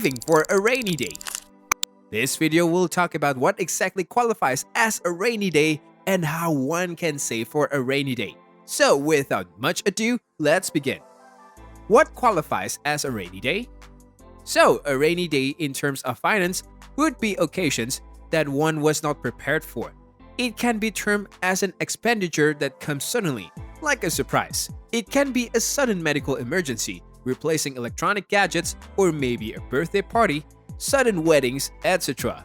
saving for a rainy day. This video will talk about what exactly qualifies as a rainy day and how one can save for a rainy day. So without much ado, let's begin. What qualifies as a rainy day? So, a rainy day in terms of finance would be occasions that one was not prepared for. It can be termed as an expenditure that comes suddenly, like a surprise. It can be a sudden medical emergency, replacing electronic gadgets, or maybe a birthday party, sudden weddings, etc.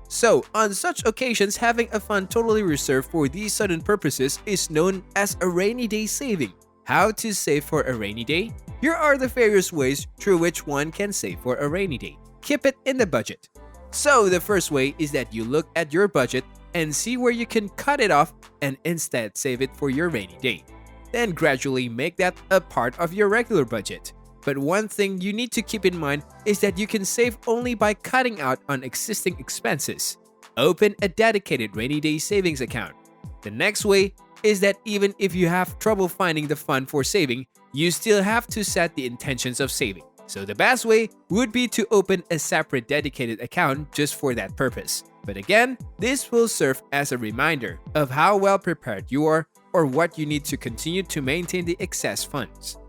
So, on such occasions, having a fund totally reserved for these sudden purposes is known as a rainy day saving. How to save for a rainy day? Here are the various ways through which one can save for a rainy day. Keep it in the budget. So, the first way is that you look at your budget and see where you can cut it off and instead save it for your rainy day. Then gradually make that a part of your regular budget. But one thing you need to keep in mind is that you can save only by cutting out on existing expenses. Open a dedicated rainy day savings account. The next way is that even if you have trouble finding the fund for saving, you still have to set the intentions of saving. So the best way would be to open a separate dedicated account just for that purpose. But again, this will serve as a reminder of how well prepared you are or what you need to continue to maintain the excess funds.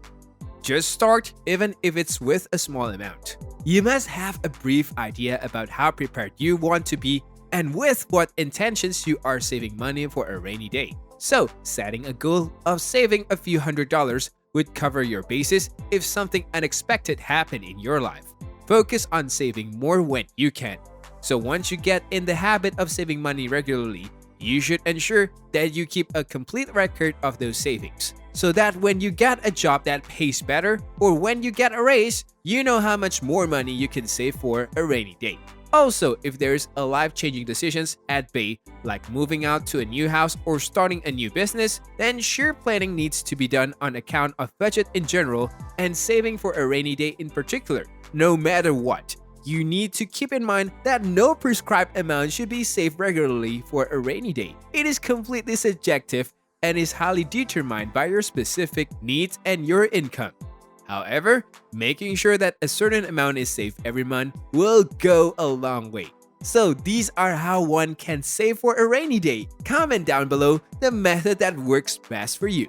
Just start, even if it's with a small amount. You must have a brief idea about how prepared you want to be and with what intentions you are saving money for a rainy day. So, setting a goal of saving a few $100s would cover your bases if something unexpected happened in your life. Focus on saving more when you can. So once you get in the habit of saving money regularly, you should ensure that you keep a complete record of those savings, so that when you get a job that pays better or when you get a raise, you know how much more money you can save for a rainy day. Also, if there's a life-changing decisions at bay, like moving out to a new house or starting a new business, then sure planning needs to be done on account of budget in general and saving for a rainy day in particular. No matter what, you need to keep in mind that no prescribed amount should be saved regularly for a rainy day. It is completely subjective and is highly determined by your specific needs and your income. However, making sure that a certain amount is saved every month will go a long way. So these are how one can save for a rainy day. Comment down below the method that works best for you.